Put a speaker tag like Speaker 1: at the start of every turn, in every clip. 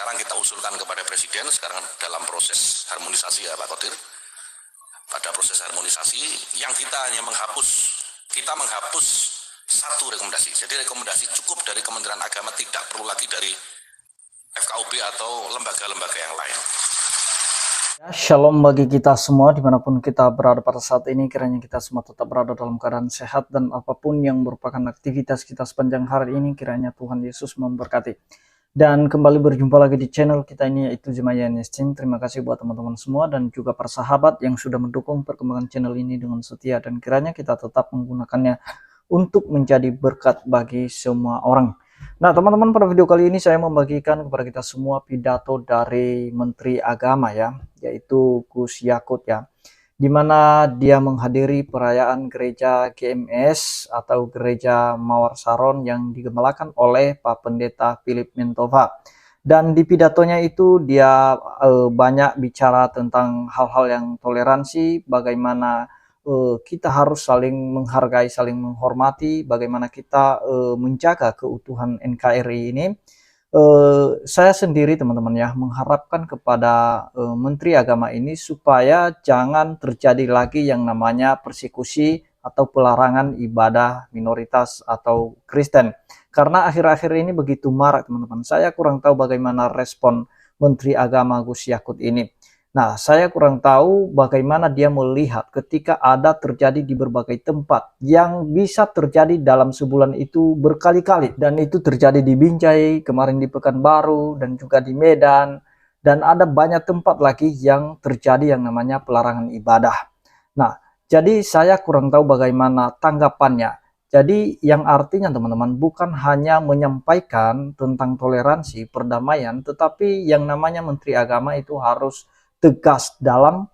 Speaker 1: sekarang kita usulkan kepada Presiden, sekarang dalam proses harmonisasi ya Pak Kodir. Pada proses harmonisasi yang kita hanya kita menghapus satu rekomendasi. Jadi rekomendasi cukup dari Kementerian Agama, tidak perlu lagi dari FKUB atau lembaga-lembaga yang lain.
Speaker 2: Ya, shalom bagi kita semua dimanapun kita berada pada saat ini, kiranya kita semua tetap berada dalam keadaan sehat dan apapun yang merupakan aktivitas kita sepanjang hari ini, kiranya Tuhan Yesus memberkati. Dan kembali berjumpa lagi di channel kita ini, yaitu Jemaat Yanestin. Terima kasih buat teman-teman semua dan juga para sahabat yang sudah mendukung perkembangan channel ini dengan setia, dan kiranya kita tetap menggunakannya untuk menjadi berkat bagi semua orang. Nah teman-teman, pada video kali ini saya membagikan kepada kita semua pidato dari Menteri Agama ya, yaitu Gus Yakut ya, dimana dia menghadiri perayaan gereja GMS atau gereja Mawar Saron yang digembalakan oleh Pak Pendeta Philip Mentova. Dan di pidatonya itu dia banyak bicara tentang hal-hal yang toleransi, bagaimana kita harus saling menghargai, saling menghormati, bagaimana kita menjaga keutuhan NKRI ini. Saya sendiri teman-teman ya mengharapkan kepada Menteri Agama ini supaya jangan terjadi lagi yang namanya persekusi atau pelarangan ibadah minoritas atau Kristen. Karena akhir-akhir ini begitu marak teman-teman. Saya kurang tahu bagaimana respon Menteri Agama Gus Yakut ini. Nah, saya kurang tahu bagaimana dia melihat ketika ada terjadi di berbagai tempat yang bisa terjadi dalam sebulan itu berkali-kali. Dan itu terjadi di Binjai, kemarin di Pekanbaru, dan juga di Medan. Dan ada banyak tempat lagi yang terjadi yang namanya pelarangan ibadah. Nah, jadi saya kurang tahu bagaimana tanggapannya. Jadi yang artinya teman-teman bukan hanya menyampaikan tentang toleransi, perdamaian, tetapi yang namanya Menteri Agama itu harus tegas dalam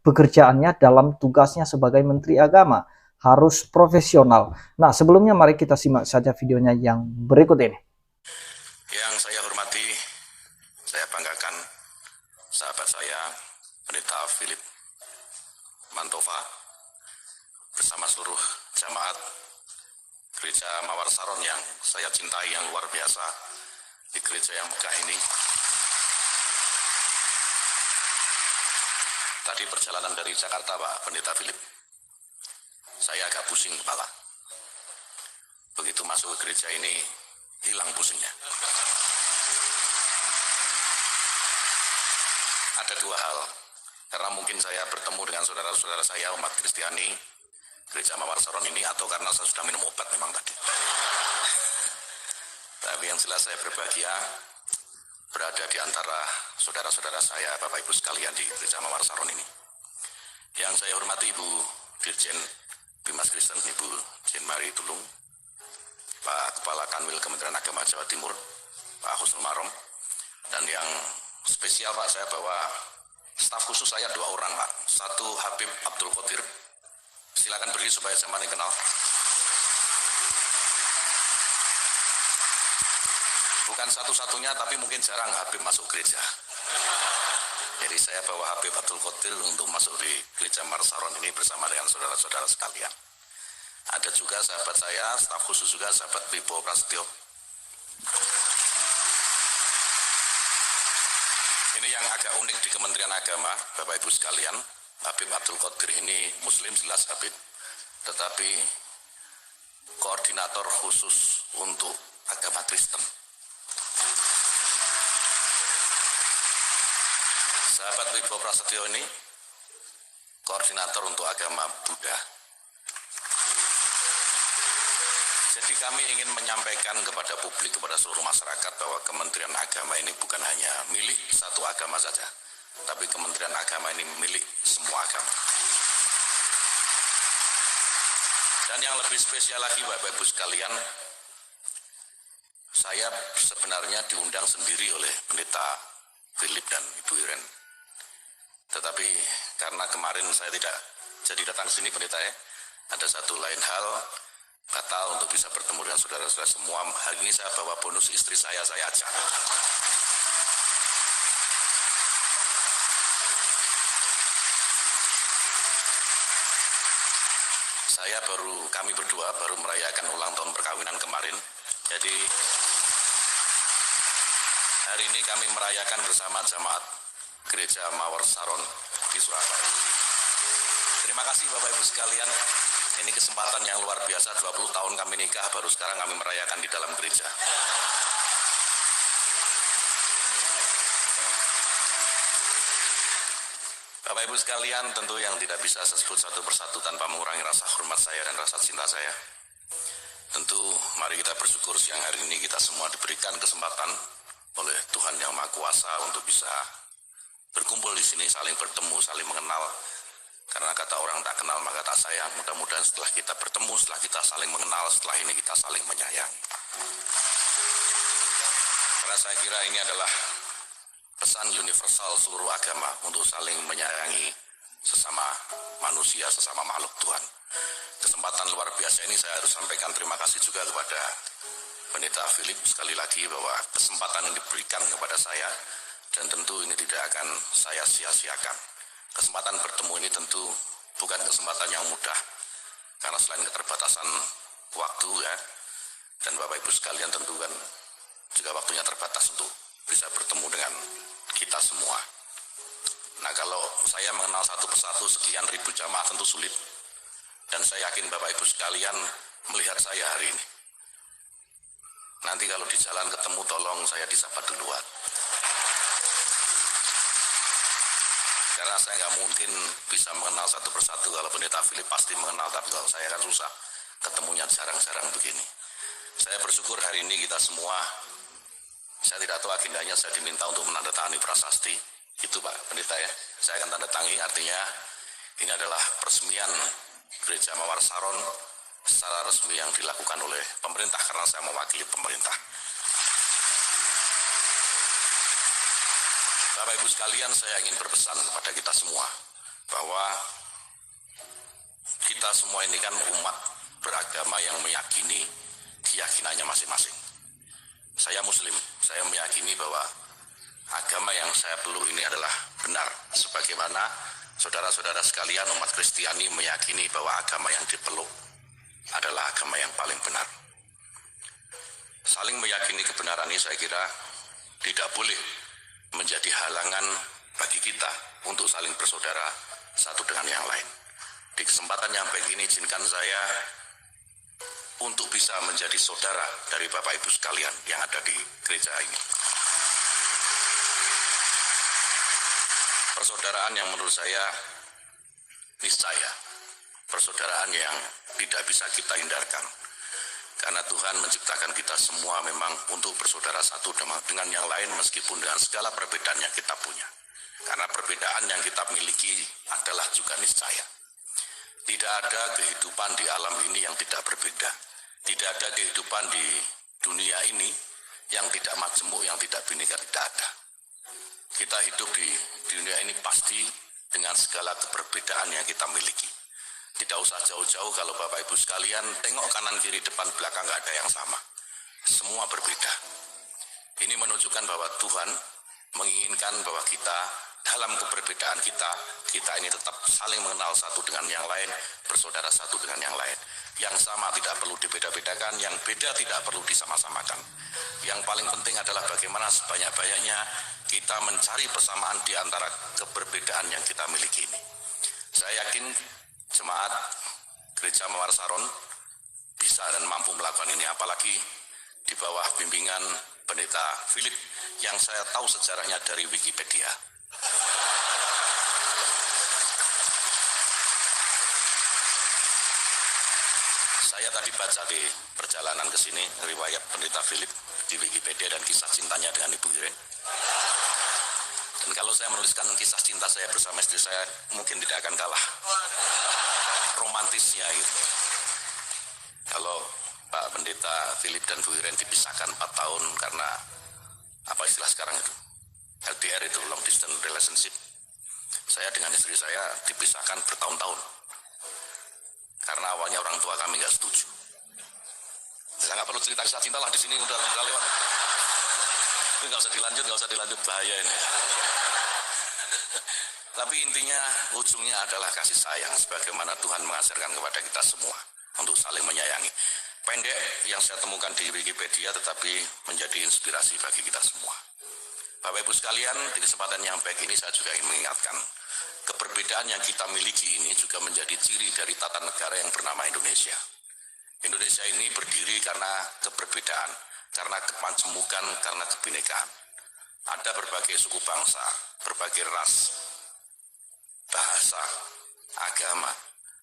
Speaker 2: pekerjaannya, dalam tugasnya sebagai Menteri Agama, harus profesional. Nah sebelumnya mari kita simak saja videonya yang berikut ini.
Speaker 1: Yang saya hormati, saya banggakan sahabat saya Pendeta Philip Mentova bersama seluruh jamaat gereja Mawar Saron yang saya cintai, yang luar biasa di gereja yang megah ini. Tadi perjalanan dari Jakarta Pak Pendeta Philip, saya agak pusing kepala. Begitu masuk ke gereja ini, hilang pusingnya. Ada dua hal, karena mungkin saya bertemu dengan saudara-saudara saya umat Kristiani gereja Mawar Saron ini, atau karena saya sudah minum obat memang tadi. Tapi yang jelas saya berbahagia berada di antara saudara-saudara saya, Bapak Ibu sekalian di gereja Mawar Saron ini. Yang saya hormati Ibu Dirjen Bimas Kristen, Ibu Jen Mari Tulung, Pak Kepala Kanwil Kementerian Agama Jawa Timur, Pak Husnul Marom, dan yang spesial Pak, saya bawa staf khusus saya 2 orang Pak. Satu Habib Abdul Qadir, silakan berdiri supaya saya makin kenal. Bukan satu-satunya, tapi mungkin jarang Habib masuk gereja. Jadi saya bawa Habib Abdul Qadir untuk masuk di gereja Mawar Saron ini bersama dengan saudara-saudara sekalian. Ada juga sahabat saya, staf khusus juga, sahabat Wibo Prasetyo. Ini yang agak unik di Kementerian Agama, Bapak Ibu sekalian. Habib Abdul Qadir ini Muslim, jelas Habib, tetapi koordinator khusus untuk agama Kristen. Sahabat Wibo Prasetyo ini koordinator untuk agama Buddha. Jadi kami ingin menyampaikan kepada publik, kepada seluruh masyarakat bahwa Kementerian Agama ini bukan hanya milik satu agama saja, tapi Kementerian Agama ini milik semua agama. Dan yang lebih spesial lagi Bapak Ibu sekalian, saya sebenarnya diundang sendiri oleh Pendeta Philip dan Ibu Iren. Tetapi karena kemarin saya tidak jadi datang sini Pendeta ya, ada satu lain hal, batal untuk bisa bertemu dengan saudara-saudara semua. Hari ini saya bawa bonus istri saya ajak. Kami berdua baru merayakan ulang tahun perkawinan kemarin. Jadi hari ini kami merayakan bersama jemaat Gereja Mawar Saron di Surabaya. Terima kasih Bapak Ibu sekalian. Ini kesempatan yang luar biasa, 20 tahun kami nikah, baru sekarang kami merayakan di dalam gereja. Bapak Ibu sekalian, tentu yang tidak bisa saya sebut satu persatu tanpa mengurangi rasa hormat saya dan rasa cinta saya. Tentu mari kita bersyukur siang hari ini kita semua diberikan kesempatan oleh Tuhan Yang Maha Kuasa untuk bisa berkumpul di sini, saling bertemu, saling mengenal. Karena kata orang tak kenal maka tak sayang. Mudah-mudahan setelah kita bertemu, setelah kita saling mengenal, setelah ini kita saling menyayangi. Karena saya kira ini adalah pesan universal seluruh agama untuk saling menyayangi sesama manusia, sesama makhluk Tuhan. Kesempatan luar biasa ini saya harus sampaikan terima kasih juga kepada Pendeta Philip sekali lagi bahwa kesempatan yang diberikan kepada saya, dan tentu ini tidak akan saya sia-siakan. Kesempatan bertemu ini tentu bukan kesempatan yang mudah, karena selain keterbatasan waktu ya, dan Bapak Ibu sekalian tentu kan juga waktunya terbatas untuk bisa bertemu dengan kita semua. Nah, kalau saya mengenal satu persatu sekian ribu jamaah tentu sulit, dan saya yakin Bapak Ibu sekalian melihat saya hari ini. Nanti kalau di jalan ketemu tolong saya disapa duluan. Karena saya nggak mungkin bisa mengenal satu persatu. Kalau Pendeta Philip pasti mengenal, tapi kalau saya kan susah, ketemunya jarang-jarang begini. Saya bersyukur hari ini kita semua, saya tidak tahu agendanya, saya diminta untuk menandatangani prasasti. Itu Pak Pendeta ya, saya akan tanda tangi, artinya ini adalah peresmian Gereja Mawar Saron secara resmi yang dilakukan oleh pemerintah, karena saya mewakili pemerintah. Bapak Ibu sekalian, saya ingin berpesan kepada kita semua bahwa kita semua ini kan umat beragama yang meyakini keyakinannya masing-masing. Saya Muslim, saya meyakini bahwa agama yang saya peluk ini adalah benar, sebagaimana saudara-saudara sekalian umat Kristiani meyakini bahwa agama yang dipeluk adalah agama yang paling benar. Saling meyakini kebenaran ini saya kira tidak boleh menjadi halangan bagi kita untuk saling bersaudara satu dengan yang lain. Di kesempatan yang baik ini izinkan saya untuk bisa menjadi saudara dari Bapak Ibu sekalian yang ada di gereja ini. Persaudaraan yang menurut saya niscaya, persaudaraan yang tidak bisa kita hindarkan. Karena Tuhan menciptakan kita semua memang untuk bersaudara satu dengan yang lain meskipun dengan segala perbedaan yang kita punya. Karena perbedaan yang kita miliki adalah juga niscaya. Tidak ada kehidupan di alam ini yang tidak berbeda. Tidak ada kehidupan di dunia ini yang tidak majemuk, yang tidak bineka, tidak ada. Kita hidup di dunia ini pasti dengan segala keberbedaan yang kita miliki. Tidak usah jauh-jauh kalau Bapak Ibu sekalian tengok kanan kiri depan belakang nggak ada yang sama. Semua berbeda. Ini menunjukkan bahwa Tuhan menginginkan bahwa kita dalam keberbedaan kita ini tetap saling mengenal satu dengan yang lain, bersaudara satu dengan yang lain. Yang sama tidak perlu dibeda-bedakan, yang beda tidak perlu disama-samakan. Yang paling penting adalah bagaimana sebanyak-banyaknya kita mencari persamaan di antara keberbedaan yang kita miliki ini. Saya yakin jemaat Gereja Mawar Saron bisa dan mampu melakukan ini, apalagi di bawah bimbingan Pendeta Philip yang saya tahu sejarahnya dari Wikipedia. Saya tadi baca di perjalanan ke sini riwayat Pendeta Philip di Wikipedia dan kisah cintanya dengan Ibu Irene. Dan kalau saya menuliskan kisah cinta saya bersama istri saya, mungkin tidak akan kalah romantisnya gitu. Kalau Pak Pendeta Philip dan Bu Irene dipisahkan 4 tahun karena apa istilah sekarang itu? LDR itu, long distance relationship. Saya dengan istri saya dipisahkan bertahun-tahun. Karena awalnya orang tua kami nggak setuju. Saya nggak perlu cerita kisah cinta lah, di sini udah lewat. Ini nggak usah dilanjut, bahaya ini. Tapi intinya, ujungnya adalah kasih sayang, sebagaimana Tuhan mengajarkan kepada kita semua untuk saling menyayangi. Pendek yang saya temukan di Wikipedia, tetapi menjadi inspirasi bagi kita semua. Bapak Ibu sekalian, di kesempatan yang baik ini saya juga ingin mengingatkan, keberbedaan yang kita miliki ini juga menjadi ciri dari tata negara yang bernama Indonesia. Indonesia ini berdiri karena keberbedaan, karena kemajemukan, karena kebinekaan. Ada berbagai suku bangsa, berbagai ras, bahasa, agama.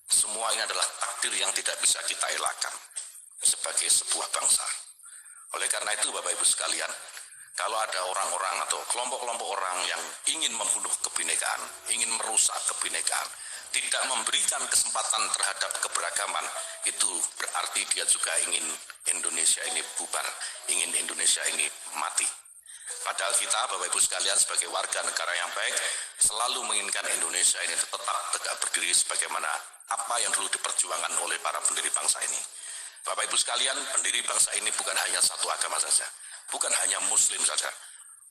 Speaker 1: Semua ini adalah takdir yang tidak bisa kita elakkan sebagai sebuah bangsa. Oleh karena itu, Bapak Ibu sekalian, kalau ada orang-orang atau kelompok-kelompok orang yang ingin membunuh kebinekaan, ingin merusak kebinekaan, tidak memberikan kesempatan terhadap keberagaman, itu berarti dia juga ingin Indonesia ini bubar, ingin Indonesia ini mati. Padahal kita, Bapak Ibu sekalian, sebagai warga negara yang baik, selalu menginginkan Indonesia ini tetap tegak berdiri sebagaimana apa yang dulu diperjuangkan oleh para pendiri bangsa ini. Bapak Ibu sekalian, pendiri bangsa ini bukan hanya satu agama saja, bukan hanya Muslim saja.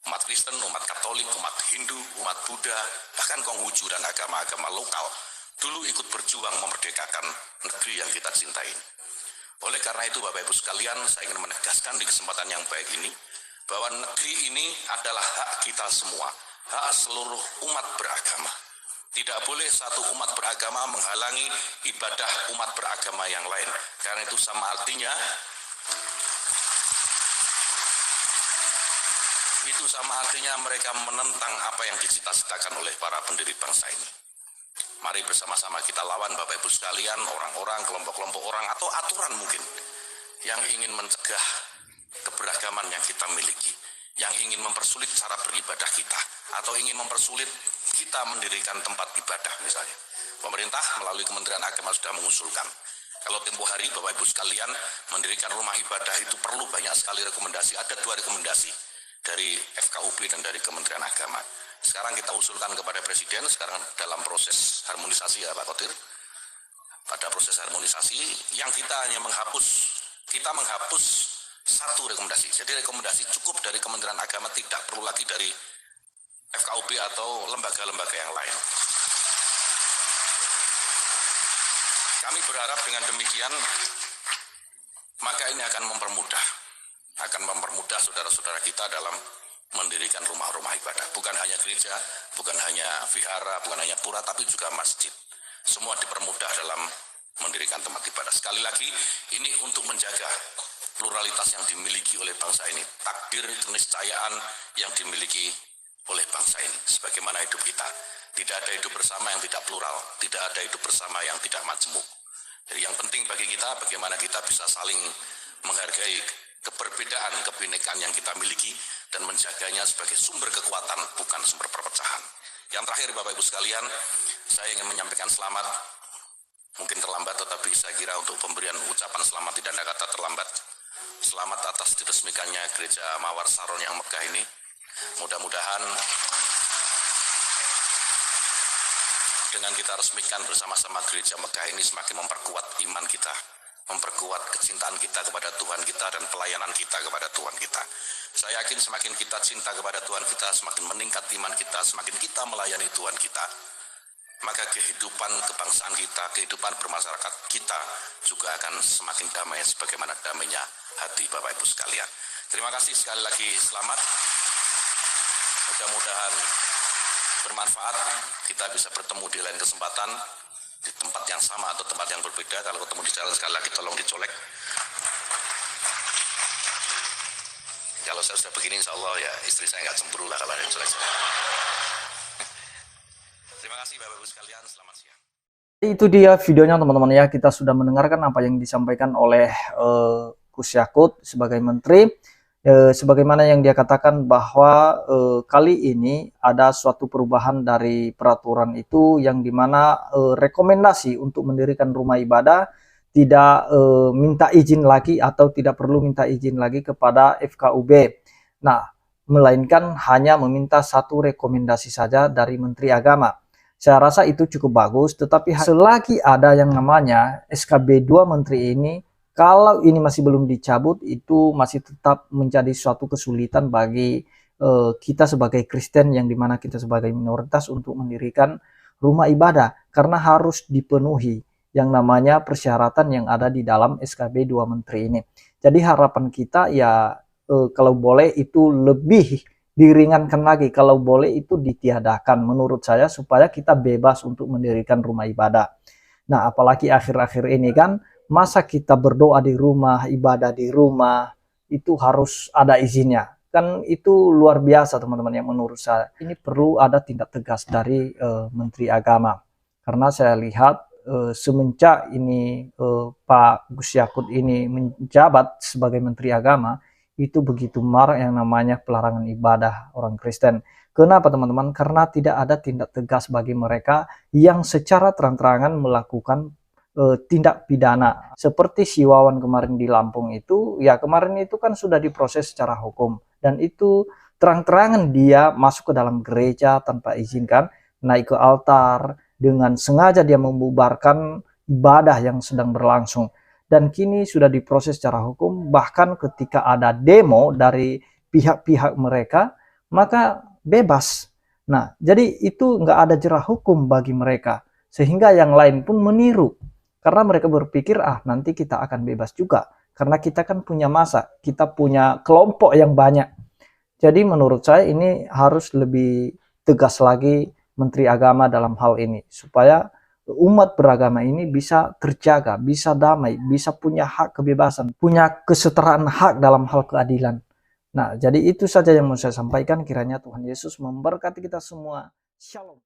Speaker 1: Umat Kristen, umat Katolik, umat Hindu, umat Buddha, bahkan Konghucu dan agama-agama lokal dulu ikut berjuang memerdekakan negeri yang kita cintai. Oleh karena itu, Bapak Ibu sekalian, saya ingin menegaskan di kesempatan yang baik ini, bahwa negeri ini adalah hak kita semua, hak seluruh umat beragama. Tidak boleh satu umat beragama menghalangi ibadah umat beragama yang lain. Karena itu sama artinya, mereka menentang apa yang dicita-citakan oleh para pendiri bangsa ini. Mari bersama-sama kita lawan, Bapak Ibu sekalian, orang-orang, kelompok-kelompok orang, atau aturan mungkin, yang ingin mencegah keberagaman yang kita miliki, yang ingin mempersulit cara beribadah kita, atau ingin mempersulit kita mendirikan tempat ibadah misalnya. Pemerintah melalui Kementerian Agama sudah mengusulkan, kalau tempo hari Bapak Ibu sekalian mendirikan rumah ibadah itu perlu banyak sekali rekomendasi. Ada 2 rekomendasi dari FKUB dan dari Kementerian Agama. Sekarang kita usulkan kepada Presiden, sekarang dalam proses harmonisasi ya Pak Kotir. Pada proses harmonisasi yang kita hanya menghapus 1 rekomendasi. Jadi rekomendasi cukup dari Kementerian Agama, tidak perlu lagi dari FKUB atau lembaga-lembaga yang lain. Kami berharap dengan demikian, maka ini akan mempermudah saudara-saudara kita dalam mendirikan rumah-rumah ibadah. Bukan hanya gereja, bukan hanya vihara, bukan hanya pura, tapi juga masjid. Semua dipermudah dalam mendirikan tempat ibadah. Sekali lagi, ini untuk menjaga pluralitas yang dimiliki oleh bangsa ini, takdir keniscayaan yang dimiliki oleh bangsa ini. Sebagaimana hidup kita, tidak ada hidup bersama yang tidak plural, tidak ada hidup bersama yang tidak majemuk. Jadi yang penting bagi kita, bagaimana kita bisa saling menghargai keberbedaan, kebinekaan yang kita miliki, dan menjaganya sebagai sumber kekuatan, bukan sumber perpecahan. Yang terakhir, Bapak Ibu sekalian, saya ingin menyampaikan selamat. Mungkin terlambat, tetapi saya kira untuk pemberian ucapan selamat tidak ada kata terlambat. Selamat atas diresmikannya Gereja Mawar Saron yang megah ini. Mudah-mudahan dengan kita resmikan bersama-sama gereja megah ini semakin memperkuat iman kita, memperkuat kecintaan kita kepada Tuhan kita dan pelayanan kita kepada Tuhan kita. Saya yakin semakin kita cinta kepada Tuhan kita, semakin meningkat iman kita, semakin kita melayani Tuhan kita, maka kehidupan kebangsaan kita, kehidupan bermasyarakat kita juga akan semakin damai sebagaimana damainya hati Bapak Ibu sekalian. Terima kasih sekali lagi, selamat. Mudah-mudahan bermanfaat, kita bisa bertemu di lain kesempatan, di tempat yang sama atau tempat yang berbeda. Kalau ketemu di jalan, sekali lagi tolong dicolek. Kalau saya sudah begini, insya Allah ya istri saya nggak cemburu lah kalau ada yang colek. Terima kasih Bapak Ibu sekalian, selamat siang.
Speaker 2: Itu dia videonya teman-teman ya, kita sudah mendengarkan apa yang disampaikan oleh Gus Yakut sebagai menteri. Sebagaimana yang dia katakan bahwa kali ini ada suatu perubahan dari peraturan itu, yang dimana rekomendasi untuk mendirikan rumah ibadah tidak minta izin lagi atau tidak perlu minta izin lagi kepada FKUB. Nah, melainkan hanya meminta 1 rekomendasi saja dari Menteri Agama. Saya rasa itu cukup bagus, tetapi selagi ada yang namanya SKB 2 Menteri ini, kalau ini masih belum dicabut, itu masih tetap menjadi suatu kesulitan bagi kita sebagai Kristen, yang dimana kita sebagai minoritas untuk mendirikan rumah ibadah, karena harus dipenuhi yang namanya persyaratan yang ada di dalam SKB 2 Menteri ini. Jadi harapan kita ya kalau boleh itu lebih diringankan lagi, kalau boleh itu ditiadakan menurut saya, supaya kita bebas untuk mendirikan rumah ibadah. Nah, apalagi akhir-akhir ini kan, masa kita berdoa di rumah, ibadah di rumah, itu harus ada izinnya. Kan itu luar biasa teman-teman, yang menurut saya ini perlu ada tindak tegas dari Menteri Agama. Karena saya lihat semenjak ini Pak Gus Yakut ini menjabat sebagai Menteri Agama, itu begitu marak yang namanya pelarangan ibadah orang Kristen. Kenapa teman-teman? Karena tidak ada tindak tegas bagi mereka yang secara terang-terangan melakukan tindak pidana. Seperti si Wawan kemarin di Lampung itu, ya kemarin itu kan sudah diproses secara hukum. Dan itu terang-terangan dia masuk ke dalam gereja tanpa izin kan, naik ke altar, dengan sengaja dia membubarkan ibadah yang sedang berlangsung. Dan kini sudah diproses secara hukum, bahkan ketika ada demo dari pihak-pihak mereka, maka bebas. Nah, jadi itu nggak ada jerah hukum bagi mereka, sehingga yang lain pun meniru. Karena mereka berpikir, nanti kita akan bebas juga. Karena kita kan punya masa, kita punya kelompok yang banyak. Jadi menurut saya ini harus lebih tegas lagi Menteri Agama dalam hal ini, supaya umat beragama ini bisa terjaga, bisa damai, bisa punya hak kebebasan, punya kesetaraan hak dalam hal keadilan. Nah, jadi itu saja yang mau saya sampaikan. Kiranya Tuhan Yesus memberkati kita semua. Shalom.